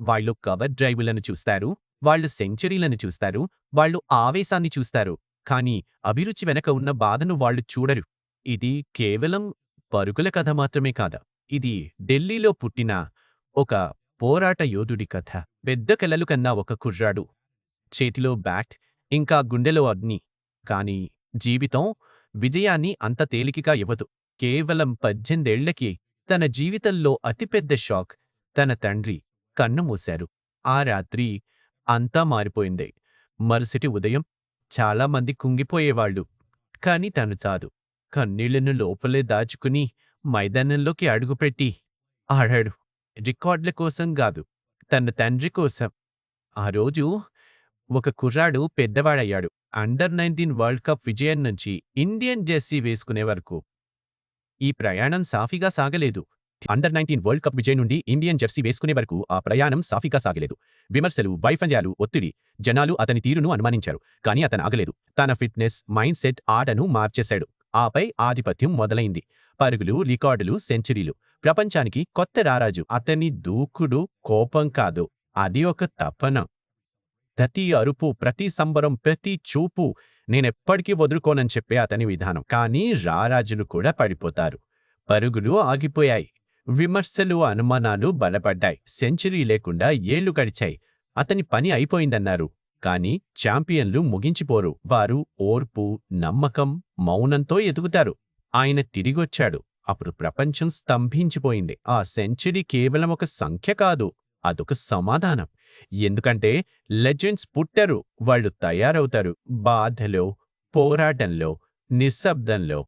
వాళ్ళు కవర్ డ్రైవులను చూస్తారు, వాళ్ళు సెంచరీలను చూస్తారు, వాళ్ళు ఆవేశాన్ని చూస్తారు. కానీ అభిరుచి వెనక ఉన్న బాధను వాళ్ళు చూడరు. ఇది కేవలం పరుగుల కథ మాత్రమే కాదు. ఇది ఢిల్లీలో పుట్టిన ఒక పోరాట యోధుడి కథ. పెద్ద కలలు కన్నా ఒక కుర్రాడు. చేతిలో బ్యాట్, ఇంకా గుండెలో అగ్ని. కానీ జీవితం విజయాన్ని అంత తేలికగా ఇవ్వదు. కేవలం 18 ఏళ్లకి తన జీవితంలో అతిపెద్ద షాక్ తన తండ్రి కన్నుమూశారు. ఆ రాత్రి అంతా మారిపోయింది. మరుసటి ఉదయం చాలామంది కుంగిపోయేవాళ్ళు. కాని తను కాదు. కన్నీళ్లను లోపలే దాచుకుని మైదానంలోకి అడుగుపెట్టి ఆడాడు. రికార్డుల కోసం గాదు, తన తండ్రి కోసం. ఆ రోజు ఒక కుర్రాడు పెద్దవాడయ్యాడు. అండర్ 19 వరల్డ్ కప్ విజయం నుంచి ఇండియన్ జెర్సీ వేసుకునే వరకు ఈ ప్రయాణం సాఫీగా సాగలేదు. అండర్ 19 వరల్డ్ కప్ విజయం నుండి ఇండియన్ జెర్సీ వేసుకునే వరకు ఆ ప్రయాణం సాఫీగా సాగలేదు. విమర్శలు, వైఫల్యాలు, ఒత్తిడి. జనాలు అతని తీరును అనుమానించారు. కానీ అతను ఆగలేదు. తన ఫిట్నెస్, మైండ్ సెట్ ఆటను మార్చేశాడు. ఆపై ఆధిపత్యం మొదలైంది. పరుగులు, రికార్డులు, సెంచరీలు. ప్రపంచానికి కొత్త రారాజు. అతని దూకుడు కోపం కాదు, అది ఒక తపన. ప్రతి అరుపు, ప్రతి సంబరం, ప్రతి చూపు నేనెప్పటికీ వదులుకోనని చెప్పే అతని విధానం. కానీ రారాజులు కూడా పడిపోతారు. పరుగులు ఆగిపోయాయి. విమర్శలు, అనుమానాలు బలపడ్డాయి. సెంచరీ లేకుండా ఏళ్లు గడిచాయి. అతని పని అయిపోయిందన్నారు. కానీ ఛాంపియన్లు ముగించిపోరు. వారు ఓర్పు, నమ్మకం, మౌనంతో ఎదుగుతారు. ఆయన తిరిగొచ్చాడు. అప్పుడు ప్రపంచం స్తంభించిపోయింది. ఆ సెంచరీ కేవలం ఒక సంఖ్య కాదు, అదొక సమాధానం. ఎందుకంటే లెజెండ్స్ పుట్టరు, వాళ్ళు తయారవుతారు. బాధలో, పోరాటంలో, నిశ్శబ్దంలో.